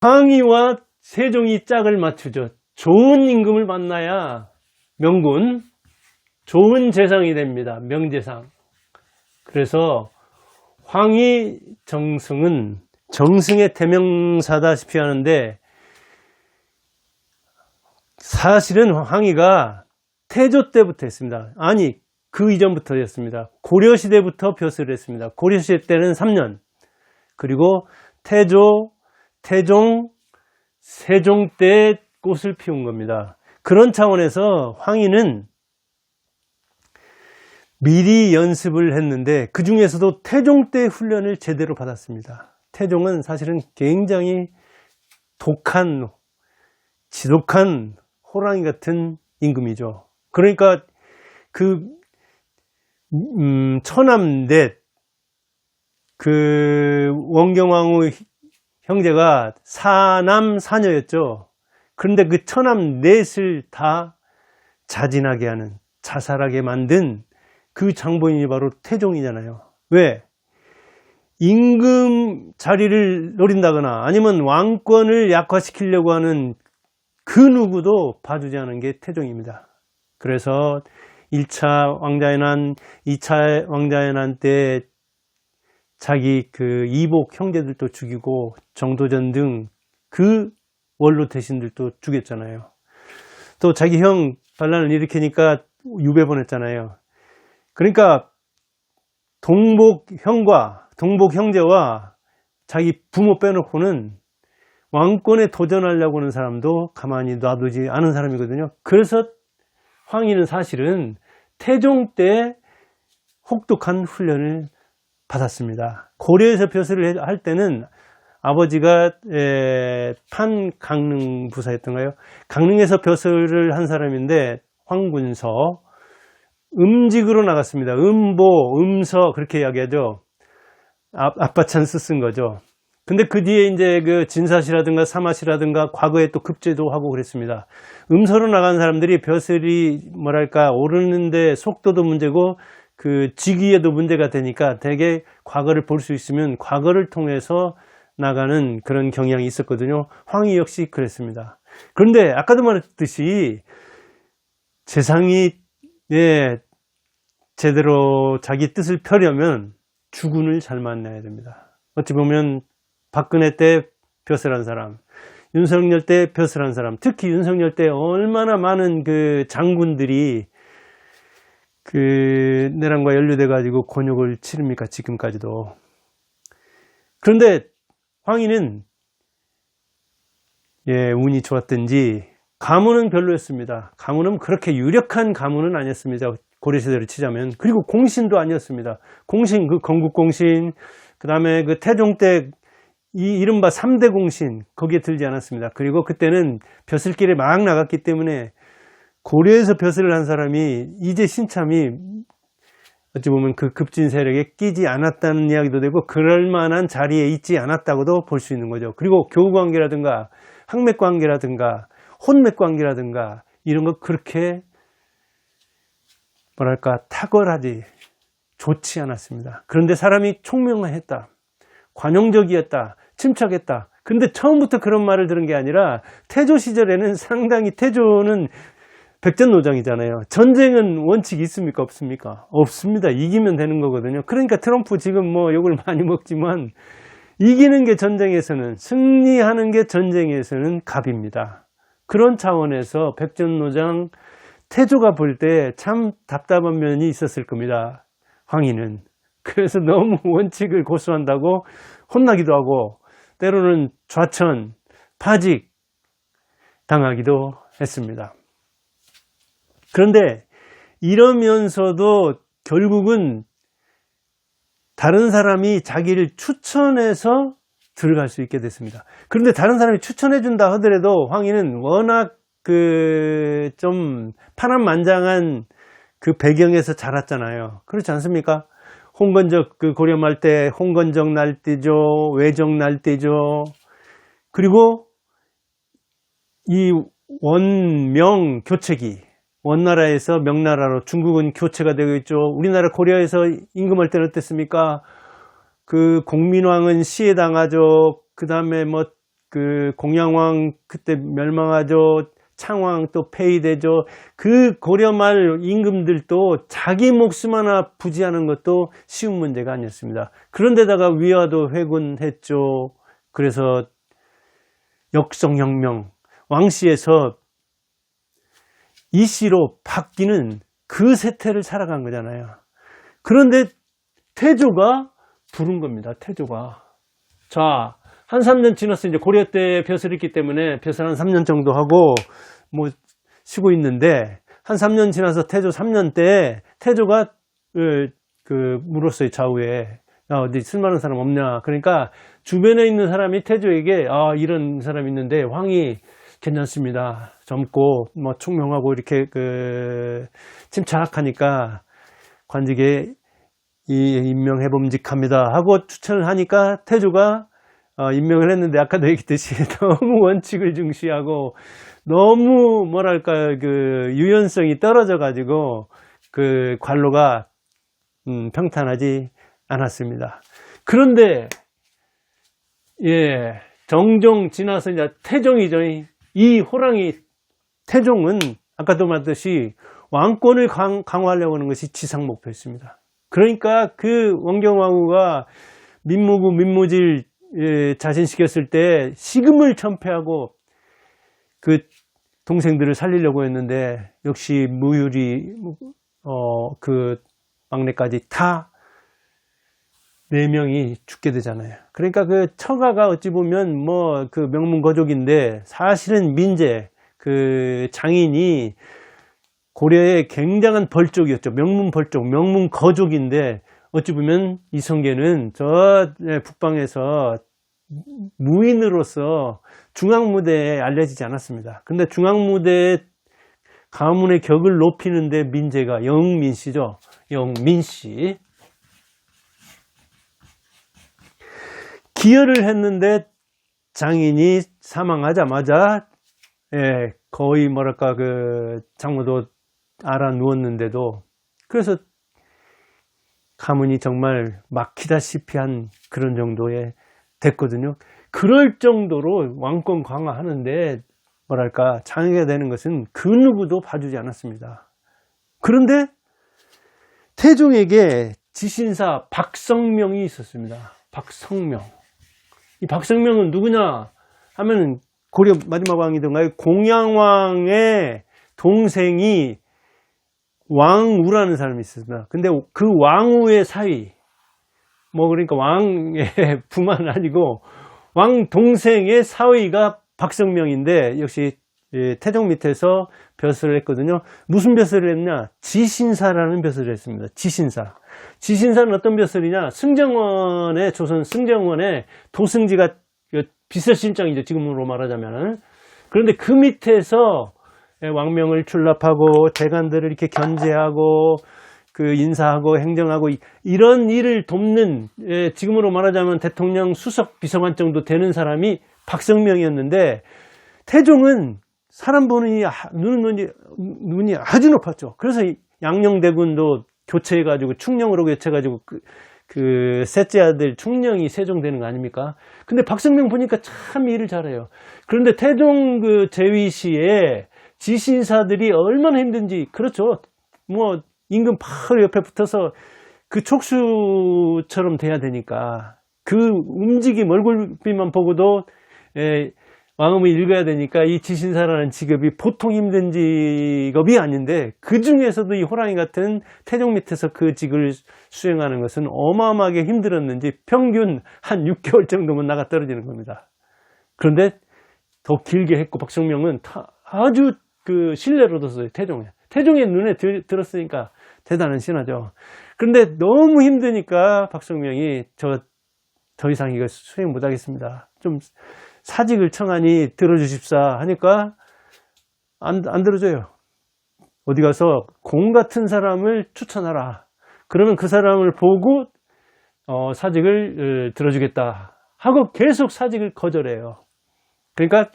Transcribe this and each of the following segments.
황희와 세종이 짝을 맞추죠. 좋은 임금을 만나야 명군, 좋은 재상이 됩니다. 명재상. 그래서 황희 정승은 정승의 대명사다시피 하는데, 사실은 황희가 태조 때부터 했습니다. 아니, 그 이전부터였습니다. 고려시대부터 벼슬을 했습니다. 고려시대 때는 3년, 그리고 태조, 태종, 세종 때 꽃을 피운 겁니다. 그런 차원에서 황희는 미리 연습을 했는데, 그 중에서도 태종 때 훈련을 제대로 받았습니다. 태종은 사실은 굉장히 독한, 지독한 호랑이 같은 임금이죠. 그러니까 그 처남넷, 그 원경왕후 형제가 사남 사녀였죠. 그런데 그 처남 넷을 다 자진하게 하는, 자살하게 만든 그 장본인이 바로 태종이잖아요. 왜? 임금 자리를 노린다거나 아니면 왕권을 약화시키려고 하는 그 누구도 봐주지 않은 게 태종입니다. 그래서 1차 왕자의 난, 2차 왕자의 난 때 자기 그 이복 형제들도 죽이고 정도전 등 그 원로 대신들도 죽였잖아요. 또 자기 형 반란을 일으키니까 유배 보냈잖아요. 그러니까 동복 형제와 자기 부모 빼놓고는 왕권에 도전하려고 하는 사람도 가만히 놔두지 않은 사람이거든요. 그래서 황희는 사실은 태종 때 혹독한 훈련을 받았습니다. 고려에서 벼슬을 할 때는 아버지가 판강릉부사였던가요? 강릉에서 벼슬을 한 사람인데, 황군서, 음직으로 나갔습니다. 음보, 음서, 그렇게 이야기하죠. 아빠찬스 쓴 거죠. 근데 그 뒤에 이제 그 진사시라든가 사마시라든가 과거에 또 급제도 하고 그랬습니다. 음서로 나간 사람들이 벼슬이 뭐랄까 오르는데 속도도 문제고 그 직위에도 문제가 되니까 되게 과거를 볼 수 있으면 과거를 통해서 나가는 그런 경향이 있었거든요. 황희 역시 그랬습니다. 그런데 아까도 말했듯이 재상이 제대로 자기 뜻을 펴려면 주군을 잘 만나야 됩니다. 어찌 보면 박근혜 때 벼슬한 사람, 윤석열 때 벼슬한 사람, 특히 윤석열 때 얼마나 많은 그 장군들이 그 내란과 연루돼 가지고 곤욕을 치릅니까, 지금까지도. 그런데 황희는 운이 좋았든지 가문은 별로였습니다. 가문은 그렇게 유력한 가문은 아니었습니다. 고려시대를 치자면. 그리고 공신도 아니었습니다. 공신, 그 건국공신, 그 다음에 그 태종 때 이 이른바 3대 공신, 거기에 들지 않았습니다. 그리고 그때는 벼슬길에 막 나갔기 때문에 고려에서 벼슬을 한 사람이 이제 신참이 어찌 보면 그 급진 세력에 끼지 않았다는 이야기도 되고, 그럴 만한 자리에 있지 않았다고도 볼 수 있는 거죠. 그리고 교우관계라든가 학맥관계라든가 혼맥관계라든가 이런 거 그렇게 뭐랄까 탁월하지 좋지 않았습니다. 그런데 사람이 총명했다, 관용적이었다, 침착했다. 근데 처음부터 그런 말을 들은 게 아니라 태조 시절에는 상당히, 태조는 백전노장이잖아요. 전쟁은 원칙이 있습니까, 없습니까? 없습니다. 이기면 되는 거거든요. 그러니까 트럼프 지금 뭐 욕을 많이 먹지만 이기는 게 전쟁에서는, 승리하는 게 전쟁에서는 갑입니다. 그런 차원에서 백전노장 태조가 볼 때 참 답답한 면이 있었을 겁니다, 황희는. 그래서 너무 원칙을 고수한다고 혼나기도 하고 때로는 좌천, 파직 당하기도 했습니다. 그런데 이러면서도 결국은 다른 사람이 자기를 추천해서 들어갈 수 있게 됐습니다. 그런데 다른 사람이 추천해 준다 하더라도 황희는 워낙 그 좀 파란만장한 그 배경에서 자랐잖아요. 그렇지 않습니까? 홍건적, 그 고려 말 때 홍건적 날때죠, 외적 날때죠. 그리고 이 원명 교체기, 원나라에서 명나라로 중국은 교체가 되고 있죠. 우리나라 고려에서 임금할 때는 어땠습니까? 그 공민왕은 시해당하죠. 그 다음에 뭐 그 공양왕 그때 멸망하죠. 창왕 또 폐위되죠. 그 고려말 임금들도 자기 목숨 하나 부지하는 것도 쉬운 문제가 아니었습니다. 그런데다가 위화도 회군했죠. 그래서 역성혁명, 왕씨에서 이씨로 바뀌는 그 세태를 살아간 거잖아요. 그런데 태조가 부른 겁니다. 태조가. 자, 한 3년 지났어. 이제 고려 때 벼슬 있기 때문에 벼슬 한 3년 정도 하고 뭐 쉬고 있는데, 한 3년 지나서 태조 3년 때 태조가 물었어요. 좌우에. 야, 어디 쓸만한 사람 없냐. 그러니까 주변에 있는 사람이 태조에게 이런 사람 있는데 황이 괜찮습니다. 젊고 뭐 총명하고 이렇게 침착하니까 관직에 임명해 봄직합니다 하고 추천을 하니까 태조가 임명을 했는데, 아까도 얘기했듯이 너무 원칙을 중시하고 너무 뭐랄까 유연성이 떨어져 가지고 그 관로가 평탄하지 않았습니다. 그런데 정종 지나서 이제 태종이죠. 이 호랑이 태종은 아까도 말했듯이 왕권을 강화하려고 하는 것이 지상 목표였습니다. 그러니까 그 원경왕후가 민무구 민무질 자신시켰을 때 시금을 천패하고 그 동생들을 살리려고 했는데, 역시 무유리 그 막내까지 다 4명이 죽게 되잖아요. 그러니까 그 처가가 어찌 보면 뭐 그 명문거족인데, 사실은 민재 그 장인이 고려의 굉장한 벌족이었죠. 명문벌족, 명문거족인데, 어찌 보면 이성계는 저 북방에서 무인으로서 중앙무대에 알려지지 않았습니다. 근데 중앙무대에 가문의 격을 높이는데 민재가 영민씨죠. 영민씨. 기여를 했는데 장인이 사망하자마자 거의 뭐랄까 장모도 알아 누웠는데도, 그래서 가문이 정말 막히다시피 한 그런 정도에 됐거든요. 그럴 정도로 왕권 강화하는데 뭐랄까 장애가 되는 것은 그 누구도 봐주지 않았습니다. 그런데 태종에게 지신사 박성명이 있었습니다. 박성명. 이 박성명은 누구냐 하면 고려 마지막 왕이던가요? 공양왕의 동생이 왕우라는 사람이 있습니다. 근데 그 왕우의 사위, 뭐 그러니까 왕의 부만 아니고 왕 동생의 사위가 박성명인데, 역시 태종 밑에서 벼슬을 했거든요. 무슨 벼슬을 했냐? 지신사라는 벼슬을 했습니다. 지신사. 지신사는 어떤 벼슬이냐? 승정원의, 조선 승정원의 도승지가 비서실장이죠. 지금으로 말하자면. 그런데 그 밑에서 왕명을 출납하고 대관들을 이렇게 견제하고 인사하고 행정하고 이런 일을 돕는, 지금으로 말하자면 대통령 수석 비서관 정도 되는 사람이 박성명이었는데, 태종은 사람 보는 눈이 아주 높았죠. 그래서 양녕대군도 교체해가지고 충녕으로 교체해가지고 그 셋째 아들 충녕이 세종되는 거 아닙니까? 근데 박성명 보니까 참 일을 잘해요. 그런데 태종 제위 시에 지신사들이 얼마나 힘든지, 그렇죠. 뭐 임금 바로 옆에 붙어서 그 촉수처럼 돼야 되니까, 그 움직임 얼굴빛만 보고도 왕음을 읽어야 되니까, 이 지신사라는 직업이 보통 힘든 직업이 아닌데, 그 중에서도 이 호랑이 같은 태종 밑에서 그 직을 수행하는 것은 어마어마하게 힘들었는지 평균 한 6개월 정도면 나가 떨어지는 겁니다. 그런데 더 길게 했고, 박성명은 아주 신뢰를 얻었어요. 태종의 눈에 들었으니까 대단한 신하죠. 그런데 너무 힘드니까 박성명이 더 이상 이거 수행 못 하겠습니다. 좀 사직을 청하니 들어주십사 하니까 안 들어줘요. 어디 가서 공 같은 사람을 추천하라. 그러면 그 사람을 보고 사직을 들어주겠다 하고 계속 사직을 거절해요. 그러니까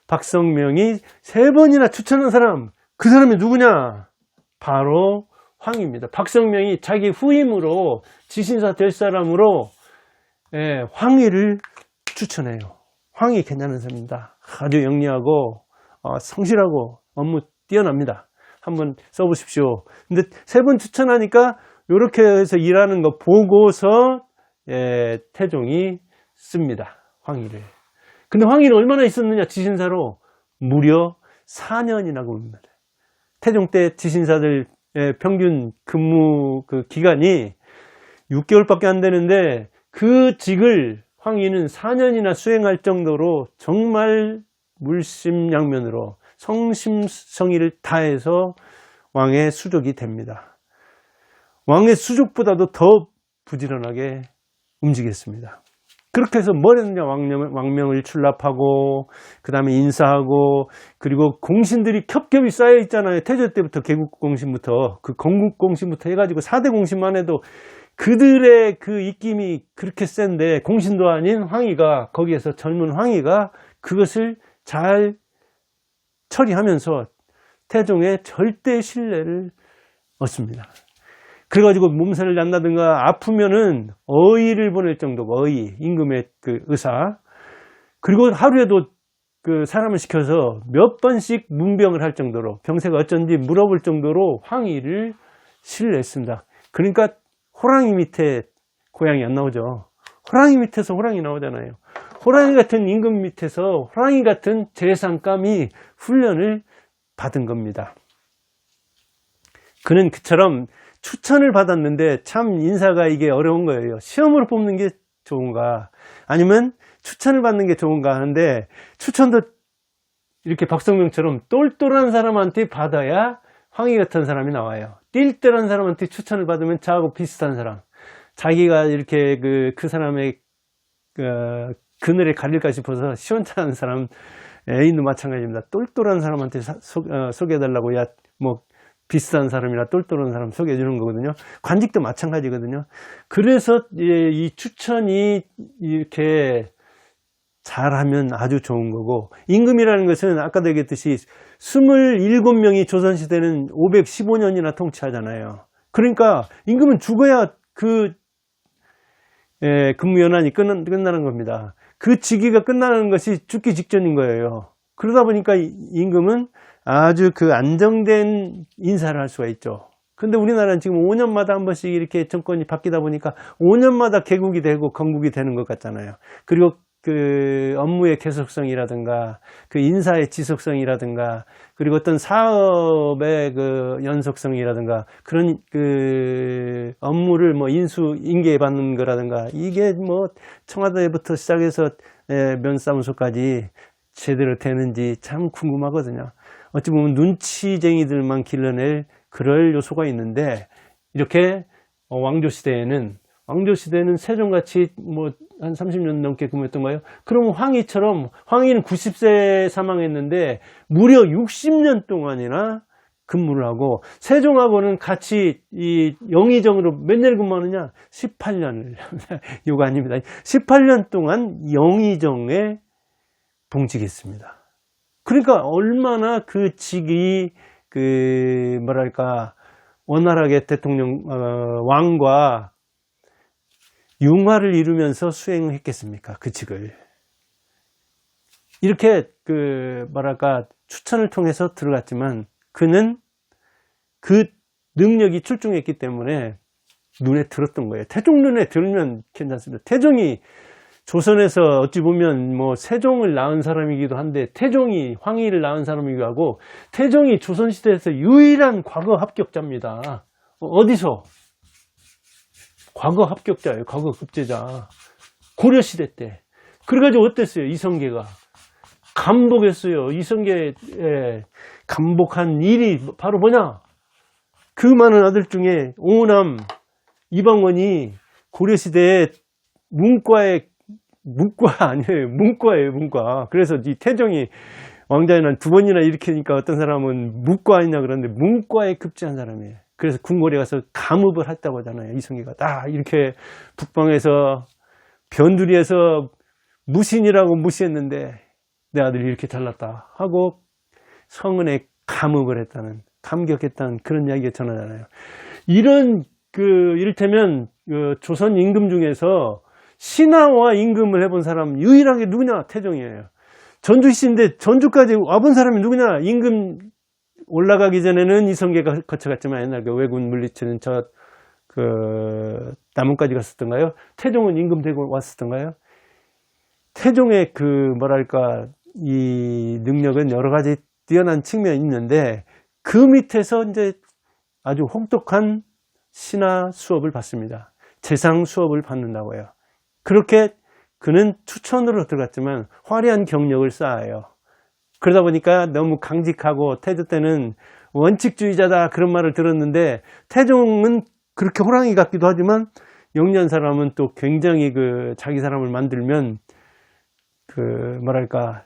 박성명이 3번이나 추천한 사람, 그 사람이 누구냐? 바로 황입니다. 박성명이 자기 후임으로 지신사 될 사람으로 황희를 추천해요. 황이 괜찮은 사람입니다. 아주 영리하고 성실하고 업무 뛰어납니다. 한번 써보십시오. 근데 3번 추천하니까 이렇게 해서 일하는 거 보고서 태종이 씁니다. 황희를. 근데 황희는 얼마나 있었느냐? 지신사로 무려 4년이나 봅니다. 태종 때 지신사들 평균 근무 그 기간이 6개월밖에 안 되는데 그 직을 황희는 4년이나 수행할 정도로 정말 물심양면으로 성심성의를 다해서 왕의 수족이 됩니다. 왕의 수족보다도 더 부지런하게 움직였습니다. 그렇게 해서 뭘 했느냐? 왕명을 출납하고 그 다음에 인사하고 그리고 공신들이 겹겹이 쌓여 있잖아요. 태조 때부터 개국공신부터 그 건국공신부터 해가지고 4대 공신만 해도 그들의 그 입김이 그렇게 센데 공신도 아닌 황희가 거기에서 젊은 황희가 그것을 잘 처리하면서 태종의 절대 신뢰를 얻습니다. 그래가지고 몸살을 난다든가 아프면은 어의를 보낼 정도고 어의, 임금의 그 의사. 그리고 하루에도 그 사람을 시켜서 몇 번씩 문병을 할 정도로 병세가 어쩐지 물어볼 정도로 황희를 신뢰했습니다. 그러니까 호랑이 밑에 고양이 안 나오죠. 호랑이 밑에서 호랑이 나오잖아요. 호랑이 같은 임금 밑에서 호랑이 같은 재상감이 훈련을 받은 겁니다. 그는 그처럼 추천을 받았는데 참 인사가 이게 어려운 거예요. 시험으로 뽑는 게 좋은가 아니면 추천을 받는 게 좋은가 하는데 추천도 이렇게 박성명처럼 똘똘한 사람한테 받아야 황희 같은 사람이 나와요. 띨띨한 사람한테 추천을 받으면 저하고 비슷한 사람, 자기가 이렇게 그 사람의 그늘에 가릴까 싶어서 시원찮은 사람 애인도 마찬가지입니다. 똘똘한 사람한테 소개해달라고 뭐 비슷한 사람이나 똘똘한 사람 소개해 주는 거거든요. 관직도 마찬가지거든요. 그래서 이 추천이 이렇게 잘하면 아주 좋은 거고, 임금이라는 것은 아까도 얘기했듯이 27명이 조선시대는 515년이나 통치하잖아요. 그러니까 임금은 죽어야 그 근무연한이 끝나는 겁니다. 그 직위가 끝나는 것이 죽기 직전인 거예요. 그러다 보니까 임금은 아주 그 안정된 인사를 할 수가 있죠. 근데 우리나라는 지금 5년마다 한 번씩 이렇게 정권이 바뀌다 보니까 5년마다 개국이 되고 건국이 되는 것 같잖아요. 그리고 그 업무의 계속성이라든가 그 인사의 지속성이라든가 그리고 어떤 사업의 그 연속성이라든가 그런 그 업무를 뭐 인계해 받는 거라든가 이게 뭐 청와대부터 시작해서 면사무소까지 제대로 되는지 참 궁금하거든요. 어찌 보면 눈치쟁이들만 길러낼 그럴 요소가 있는데, 이렇게 왕조시대에는 세종같이 뭐 한 30년 넘게 근무했던가요? 그럼 황희처럼, 황희는 90세 사망했는데 무려 60년 동안이나 근무를 하고, 세종하고는 같이 이 영의정으로 몇 년 근무하느냐? 18년을. 이거 아닙니다. 18년 동안 영의정에 봉직했습니다. 그러니까 얼마나 그 직이 원활하게 대통령 왕과 융화를 이루면서 수행했겠습니까? 그 직을. 이렇게 추천을 통해서 들어갔지만 그는 그 능력이 출중했기 때문에 눈에 들었던 거예요. 태종 눈에 들으면 괜찮습니다. 태종이 조선에서 어찌 보면 뭐 세종을 낳은 사람이기도 한데, 태종이 황희를 낳은 사람이기도 하고, 태종이 조선시대에서 유일한 과거 합격자입니다. 어디서? 과거 합격자예요. 과거 급제자. 고려시대 때. 그래가지고 어땠어요? 이성계가 감복했어요. 이성계에 감복한 일이 바로 뭐냐? 그 많은 아들 중에 오남 이방원이 고려시대에 문과예요. 문과. 그래서 이 태종이 왕자에 난 2번이나 일으키니까 어떤 사람은 문과 아니냐 그러는데, 문과에 급제한 사람이에요. 그래서 궁궐에 가서 감읍을 했다고 하잖아요. 이성계가 딱 이렇게 북방에서 변두리에서 무신이라고 무시했는데 내 아들이 이렇게 잘났다 하고 성은에 감읍을 했다는, 감격했다는 그런 이야기가 전하잖아요. 이런 이를테면 조선 임금 중에서 신하와 임금을 해본 사람 유일하게 누구냐? 태종이에요. 전주시인데 전주까지 와본 사람이 누구냐? 임금 올라가기 전에는 이성계가 거쳐갔지만 옛날 그 왜군 물리치는 남원까지 갔었던가요? 태종은 임금 되고 왔었던가요? 태종의 이 능력은 여러 가지 뛰어난 측면이 있는데 그 밑에서 이제 아주 혹독한 신하 수업을 받습니다. 재상 수업을 받는다고요. 그렇게 그는 추천으로 들어갔지만 화려한 경력을 쌓아요. 그러다 보니까 너무 강직하고 태조 때는 원칙주의자다 그런 말을 들었는데 태종은 그렇게 호랑이 같기도 하지만 영리한 사람은 또 굉장히 자기 사람을 만들면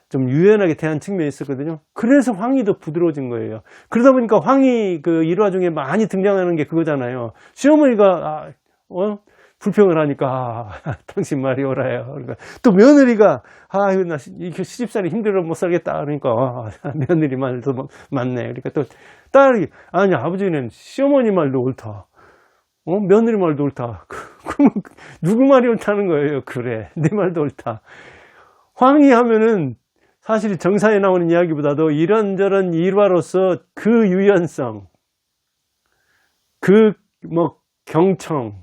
좀 유연하게 대한 측면이 있었거든요. 그래서 황희도 부드러워진 거예요. 그러다 보니까 황희 일화 중에 많이 등장하는 게 그거잖아요. 시어머니가 불평을 하니까 당신 말이 옳아요. 그러니까 또 며느리가 나 이렇게 시집살이 힘들어 못 살겠다. 그러니까 며느리 말도 맞네. 그러니까 또 딸이 아니 아버지는 시어머니 말도 옳다. 며느리 말도 옳다. 그럼 누구 말이 옳다는 거예요? 그래, 내 말도 옳다. 황희 하면은 사실 정사에 나오는 이야기보다도 이런저런 일화로서 그 유연성, 경청,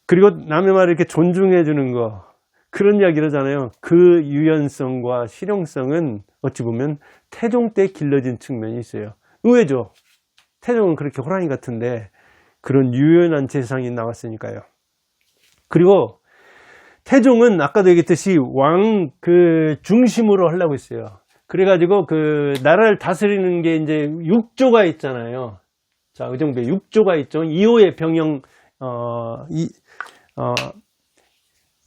그리고 남의 말을 이렇게 존중해 주는 거, 그런 이야기를 하잖아요. 그 유연성과 실용성은 어찌 보면 태종 때 길러진 측면이 있어요. 의외죠. 태종은 그렇게 호랑이 같은데 그런 유연한 재상이 나왔으니까요. 그리고 태종은 아까도 얘기했듯이 왕 중심으로 하려고 했어요. 그래가지고 나라를 다스리는 게 이제 6조가 있잖아요. 자, 의정부에 6조가 있죠. 2호의 병영,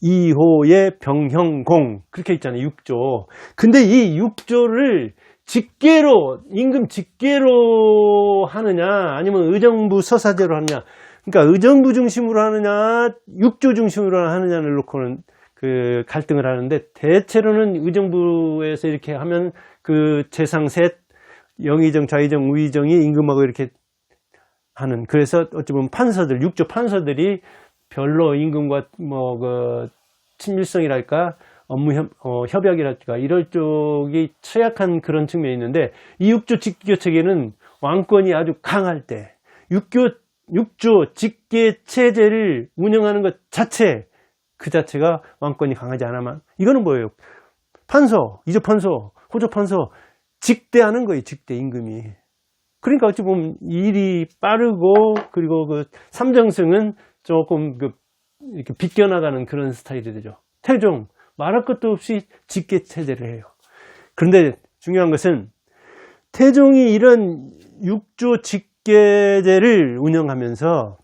2호의 병형공. 그렇게 있잖아요. 6조. 근데 이 6조를 임금 직계로 하느냐, 아니면 의정부 서사제로 하느냐. 그러니까 의정부 중심으로 하느냐, 6조 중심으로 하느냐를 놓고는 갈등을 하는데, 대체로는 의정부에서 이렇게 하면 재상 셋, 영의정, 좌의정, 우의정이 임금하고 이렇게 하는, 그래서 어찌 보면 6조 판서들이 별로 임금과 친밀성이랄까, 업무 협약이랄까, 이럴 쪽이 취약한 그런 측면이 있는데, 이 6조 직계 체계는 왕권이 아주 강할 때, 6조 직계 체제를 운영하는 것 그 자체가 왕권이 강하지 않아만, 이거는 뭐예요? 이조 판서, 호조 판서, 직대하는 거예요, 직대 임금이. 그러니까 어찌 보면 일이 빠르고, 그리고 삼정승은 조금 이렇게 비껴나가는 그런 스타일이 되죠. 태종, 말할 것도 없이 직계 체제를 해요. 그런데 중요한 것은 태종이 이런 6조 직계제를 운영하면서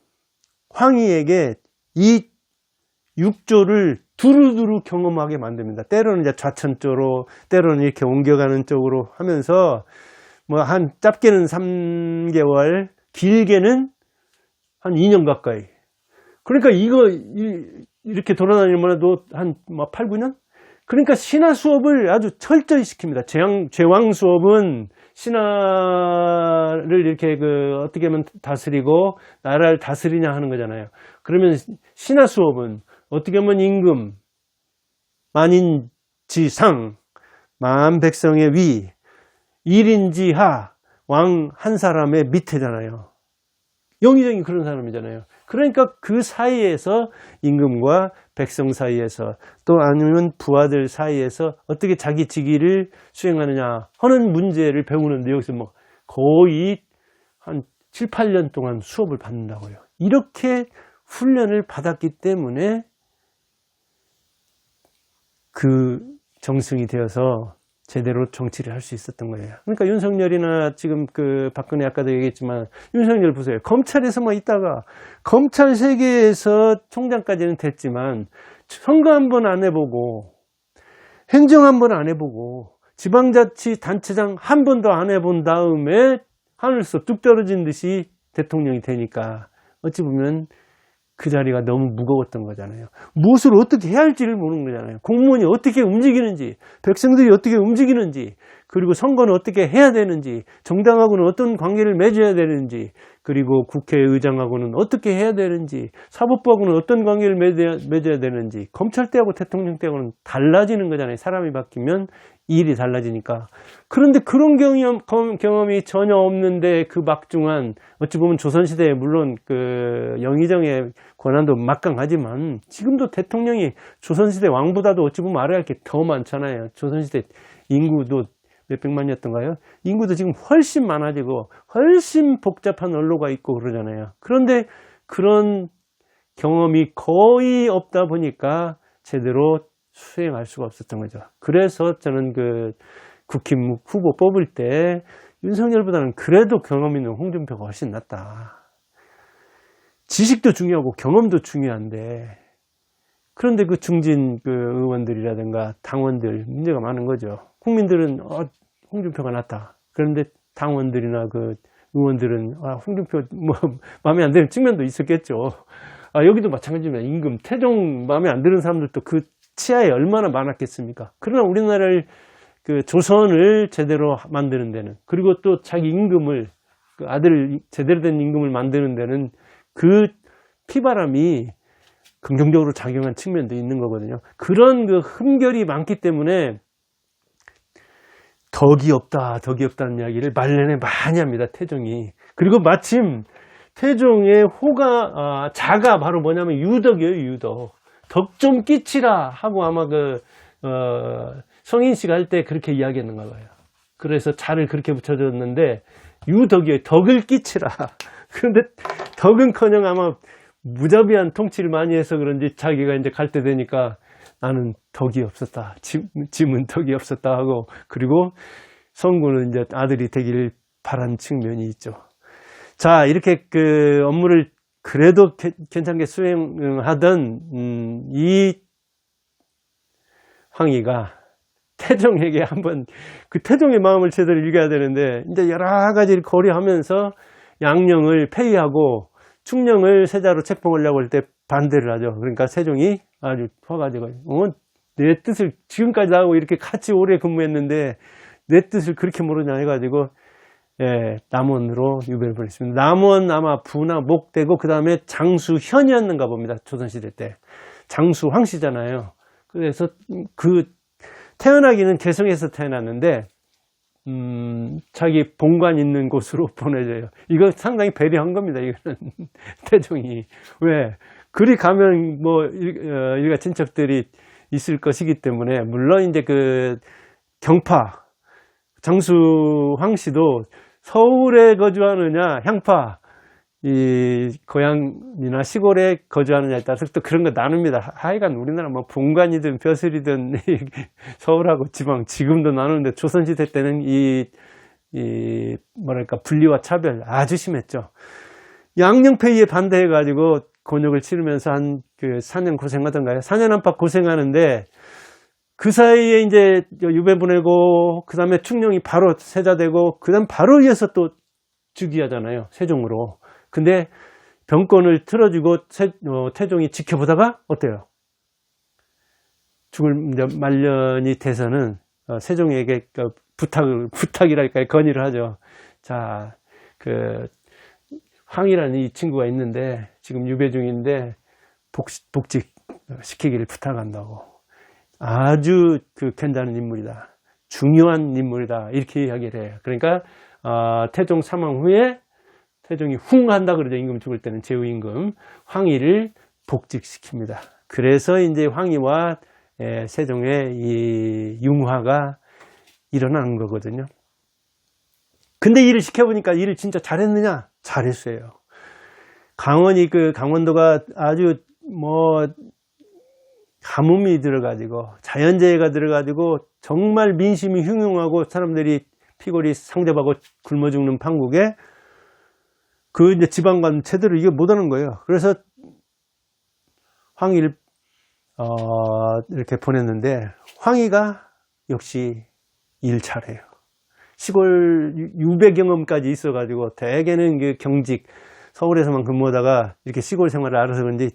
황희에게 이 6조를 두루두루 경험하게 만듭니다. 때로는 이제 좌천조로, 때로는 이렇게 옮겨가는 쪽으로 하면서 짧게는 3개월, 길게는 한 2년 가까이. 그러니까 이렇게 돌아다니면 해도 한 8, 9년? 그러니까 신하 수업을 아주 철저히 시킵니다. 제왕 수업은 신하를 이렇게 어떻게 하면 다스리고 나라를 다스리냐 하는 거잖아요. 그러면 신하 수업은 어떻게 하면 임금, 만인지상, 만백성의 위, 일인지하, 왕 한 사람의 밑에잖아요. 영의정이 그런 사람이잖아요. 그러니까 그 사이에서 임금과 백성 사이에서 또 아니면 부하들 사이에서 어떻게 자기 직위를 수행하느냐 하는 문제를 배우는데 여기서 거의 한 7, 8년 동안 수업을 받는다고요. 이렇게 받았기 때문에 정승이 되어서 제대로 정치를 할 수 있었던 거예요. 그러니까 윤석열이나 지금 박근혜 아까도 얘기했지만 윤석열 보세요. 검찰에서 있다가 검찰 세계에서 총장까지는 됐지만 선거 한 번 안 해보고 행정 한 번 안 해보고 지방자치단체장 한 번도 안 해본 다음에 하늘에서 뚝 떨어진 듯이 대통령이 되니까 어찌 보면 그 자리가 너무 무거웠던 거잖아요. 무엇을 어떻게 해야 할지를 모르는 거잖아요. 공무원이 어떻게 움직이는지, 백성들이 어떻게 움직이는지, 그리고 선거는 어떻게 해야 되는지, 정당하고는 어떤 관계를 맺어야 되는지, 그리고 국회의장하고는 어떻게 해야 되는지, 사법부하고는 어떤 관계를 맺어야 되는지, 검찰 때하고 대통령 때하고는 달라지는 거잖아요. 사람이 바뀌면 일이 달라지니까. 그런데 그런 경험이 전혀 없는데 그 막중한, 어찌 보면 조선시대에 물론 그 영의정의 권한도 막강하지만 지금도 대통령이 조선시대 왕보다도 어찌 보면 알아야 할 게 더 많잖아요. 조선시대 인구도 몇백만이었던가요? 인구도 지금 훨씬 많아지고 훨씬 복잡한 언로가 있고 그러잖아요. 그런데 그런 경험이 거의 없다 보니까 제대로 수행할 수가 없었던 거죠. 그래서 저는 그 국힘 후보 뽑을 때 윤석열보다는 그래도 경험 있는 홍준표가 훨씬 낫다. 지식도 중요하고 경험도 중요한데, 그런데 그 중진 그 의원들이라든가 당원들 문제가 많은 거죠. 국민들은 홍준표가 낫다. 그런데 당원들이나 그 의원들은 홍준표 뭐 마음에 안 드는 측면도 있었겠죠. 여기도 마찬가지입니다. 임금, 태종 마음에 안 드는 사람들도 그 치하에 얼마나 많았겠습니까? 그러나 우리나라를 그 조선을 제대로 만드는 데는, 그리고 또 자기 임금을, 그 아들 제대로 된 임금을 만드는 데는 그 피바람이 긍정적으로 작용한 측면도 있는 거거든요. 그런 그 흠결이 많기 때문에 덕이 없다는 이야기를 말년에 많이 합니다, 태종이. 그리고 마침 태종의 자가 바로 뭐냐면 유덕이에요, 유덕. 덕 좀 끼치라 하고 아마 성인씨가 할 때 그렇게 이야기했는가 봐요. 그래서 자를 그렇게 붙여줬는데 유덕이에요. 덕을 끼치라. 그런데 덕은커녕 아마 무자비한 통치를 많이 해서 그런지 자기가 이제 갈 때 되니까 나는 덕이 없었다. 짐은 덕이 없었다 하고, 그리고 성군은 이제 아들이 되기를 바란 측면이 있죠. 자, 이렇게 그 업무를 그래도 괜찮게 수행하던 이 황희가 태종에게 한번 그 태종의 마음을 제대로 읽어야 되는데, 이제 여러 가지를 고려하면서 양령을 폐위하고 충령을 세자로 책봉하려고 할 때 반대를 하죠. 그러니까 세종이 아주 화가지고 내 뜻을 지금까지 하고 이렇게 같이 오래 근무했는데 내 뜻을 그렇게 모르냐 해가지고 남원으로 유배를 보냈습니다. 남원 아마 부나 목되고 그 다음에 장수현이었는가 봅니다. 조선시대 때. 장수 황씨잖아요. 그래서 태어나기는 개성에서 태어났는데 자기 본관 있는 곳으로 보내줘요. 이거 상당히 배려한 겁니다. 이거는 태종이. 왜? 그리 가면 뭐 일가 친척들이 있을 것이기 때문에, 물론 이제 그 경파 장수 황씨도 서울에 거주하느냐 향파 이 고향이나 시골에 거주하느냐에 따라서 또 그런 거 나눕니다. 하여간 우리나라 뭐 본관이든 벼슬이든 서울하고 지방 지금도 나누는데 조선시대 때는 이 뭐랄까 분리와 차별 아주 심했죠. 양령폐위에 반대해 가지고 곤욕을 치르면서 한 그 4년 고생하던가요? 4년 안팎 고생하는데 그 사이에 이제 유배 보내고 그 다음에 충령이 바로 세자되고 그 다음 바로 이어서 또 즉위하잖아요, 세종으로. 근데 병권을 틀어주고 태종이 지켜보다가 어때요? 죽을 말년이 돼서는 세종에게 부탁이랄까요, 건의를 하죠. 자, 그 황이라는 이 친구가 있는데 지금 유배 중인데 복직 시키기를 부탁한다고. 아주 괜찮은 인물이다. 중요한 인물이다. 이렇게 이야기를 해요. 그러니까 태종 사망 후에 태종이 한다 그러죠. 임금 죽을 때는 제후임금 황희를 복직시킵니다. 그래서 이제 황희와 세종의 이 융화가 일어나는 거거든요. 근데 일을 시켜보니까 일을 진짜 잘했느냐? 잘했어요. 강원도가 아주 가뭄이 들어가지고 자연재해가 들어가지고 정말 민심이 흉흉하고 사람들이 피골이 상접하고 굶어 죽는 판국에 이제 지방관 제대로 이게 못하는 거예요. 그래서 황희를 이렇게 보냈는데 황희가 역시 일 잘해요. 시골 유배 경험까지 있어가지고 대개는 경직 서울에서만 근무하다가 이렇게 시골 생활을 알아서 그런지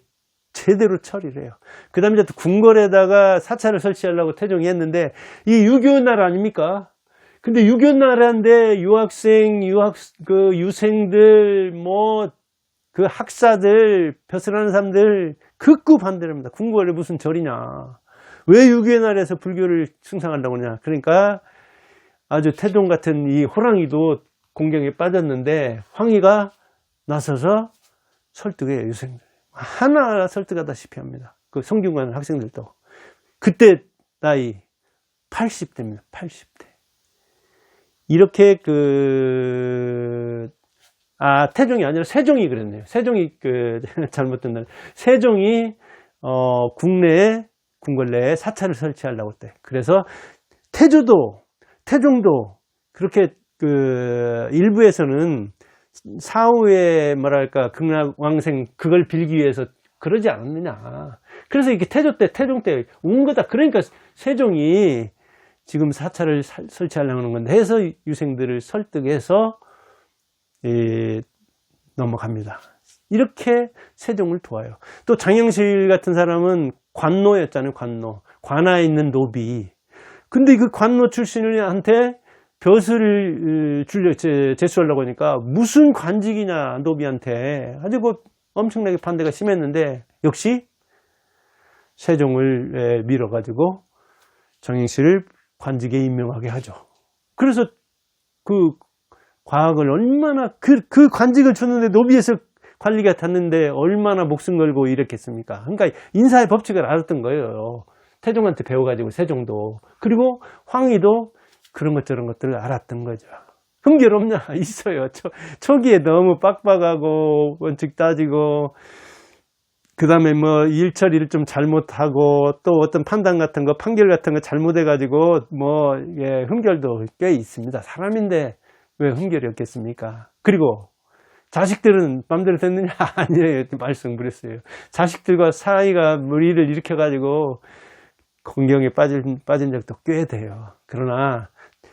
제대로 처리를 해요. 그 다음에 이제 또 궁궐에다가 사찰을 설치하려고 태종이 했는데, 이 유교 나라 아닙니까? 근데 유교 나라인데 유학생, 유생들, 그 학사들, 벼슬하는 사람들 극구 반대를 합니다. 궁궐에 무슨 절이냐. 왜 유교 나라에서 불교를 승상한다고 하냐. 그러니까 아주 태종 같은 이 호랑이도 공경에 빠졌는데 황희가 나서서 설득해요, 유생들. 하나하나 설득하다시피 합니다. 그 성균관 학생들도. 그때 나이 80대입니다. 80대. 이렇게 태종이 아니라 세종이 그랬네요. 세종이 잘못된 날. 세종이 국내에 궁궐 내에 사찰을 설치하려고 했대. 그래서 태종도 그렇게 일부에서는 사후에 극락왕생 그걸 빌기 위해서 그러지 않았느냐. 그래서 이렇게 태종 때 온 거다. 그러니까 세종이 지금 사찰을 설치하려고 하는 건데 해서 유생들을 설득해서 넘어갑니다. 이렇게 세종을 도와요. 또 장영실 같은 사람은 관노였잖아요. 관아에 있는 노비. 근데 그 관노 출신한테 벼슬을 제수하려고 하니까 무슨 관직이냐, 노비한테. 아주 엄청나게 반대가 심했는데 역시 세종을 밀어가지고 장영실을 관직에 임명하게 하죠. 그래서 그 과학을 얼마나 그 관직을 줬는데 노비에서 관리가 탔는데 얼마나 목숨 걸고 이랬겠습니까? 그러니까 인사의 법칙을 알았던 거예요. 태종한테 배워가지고 세종도. 그리고 황희도 그런 것 저런 것들을 알았던 거죠. 흠결 없냐? 있어요. 초기에 너무 빡빡하고 원칙 따지고 그 다음에 일처리를 좀 잘못하고 또 어떤 판단 같은 거, 판결 같은 거 잘못해가지고 흠결도 꽤 있습니다. 사람인데 왜 흠결이 없겠습니까? 그리고 자식들은 맘대로 됐느냐? 아니에요. 말씀드렸어요. 자식들과 사이가 무리를 일으켜가지고 공경에 빠진 적도 꽤 돼요. 그러나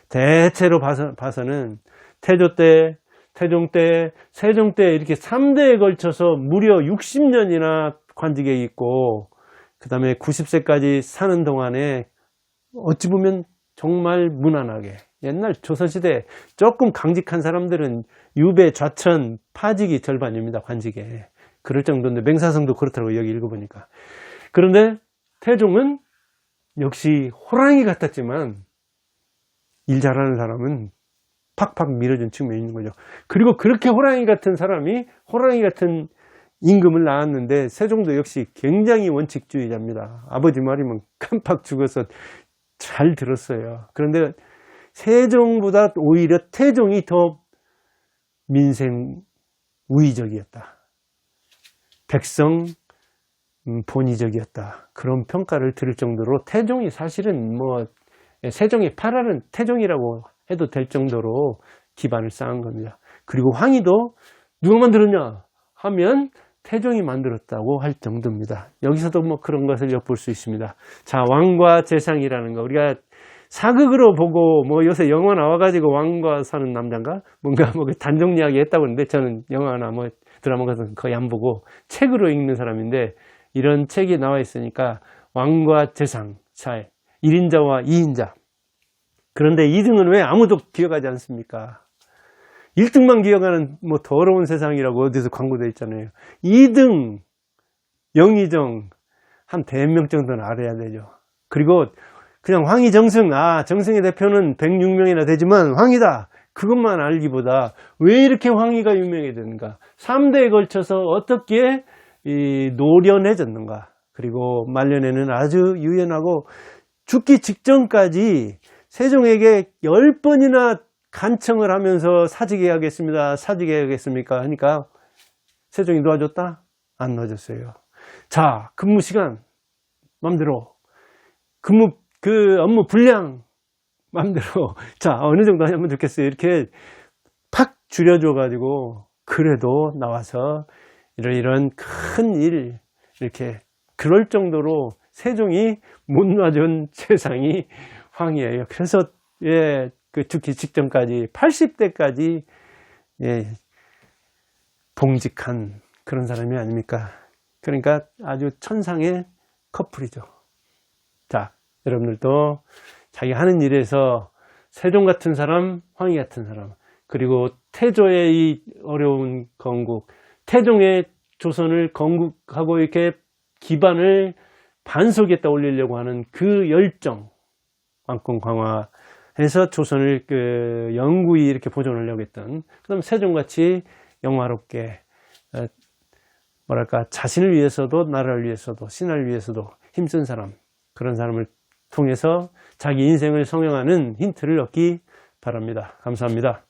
대체로 봐서는 태조 때, 태종 때, 세종 때 이렇게 3대에 걸쳐서 무려 60년이나 관직에 있고 그 다음에 90세까지 사는 동안에 어찌 보면 정말 무난하게 옛날 조선시대 조금 강직한 사람들은 유배, 좌천, 파직이 절반입니다. 관직에. 그럴 정도인데 맹사성도 그렇더라고요. 여기 읽어보니까. 그런데 태종은 역시 호랑이 같았지만 일 잘하는 사람은 팍팍 밀어준 측면이 있는 거죠. 그리고 그렇게 호랑이 같은 사람이 호랑이 같은 임금을 낳았는데 세종도 역시 굉장히 원칙주의자입니다. 아버지 말이면 깜빡 죽어서 잘 들었어요. 그런데 세종보다 오히려 태종이 더 민생 우위적이었다. 백성 본의적이었다. 그런 평가를 들을 정도로 태종이 사실은 세종의 8할은 태종이라고 해도 될 정도로 기반을 쌓은 겁니다. 그리고 황희도 누가 만들었냐 하면 태종이 만들었다고 할 정도입니다. 여기서도 그런 것을 엿볼 수 있습니다. 자, 왕과 재상이라는 거 우리가 사극으로 보고 요새 영화 나와가지고 왕과 사는 남자인가 뭔가 단종 이야기 했다고 하는데 저는 영화나 드라마 같은 거 거의 안 보고 책으로 읽는 사람인데 이런 책이 나와 있으니까 왕과 재상 차이 1인자와 2인자. 그런데 2등은 왜 아무도 기억하지 않습니까? 1등만 기억하는 더러운 세상이라고 어디서 광고되어 있잖아요. 2등 영의정 한 대명 정도는 알아야 되죠. 그리고 그냥 황희 정승, 정승의 대표는 106명이나 되지만 황희다. 그것만 알기보다 왜 이렇게 황희가 유명해야 되는가? 3대에 걸쳐서 어떻게 노련해졌는가? 그리고 말년에는 아주 유연하고 죽기 직전까지 세종에게 10번이나 간청을 하면서 사직해야겠습니다. 사직해야겠습니까? 하니까 세종이 놓아줬다? 안 놓아줬어요. 자, 근무 시간 맘대로, 업무 분량 맘대로, 자, 어느 정도 하면 좋겠어요. 이렇게 팍 줄여줘가지고 그래도 나와서 이런 큰 일 이렇게 그럴 정도로 세종이 못 놔준 세상이 황이에요. 그래서 죽기 직전까지 80대까지 봉직한 그런 사람이 아닙니까? 그러니까 아주 천상의 커플이죠. 자, 여러분들도 자기 하는 일에서 세종 같은 사람, 황희 같은 사람, 그리고 태조의 이 어려운 건국, 태종의 조선을 건국하고 이렇게 기반을 반석에다 올리려고 하는 그 열정, 왕권 강화해서 조선을 영구히 이렇게 보존하려고 했던, 그다음 세종같이 영화롭게 뭐랄까 자신을 위해서도 나라를 위해서도 신하를 위해서도 힘쓴 사람, 그런 사람을 통해서 자기 인생을 성형하는 힌트를 얻기 바랍니다. 감사합니다.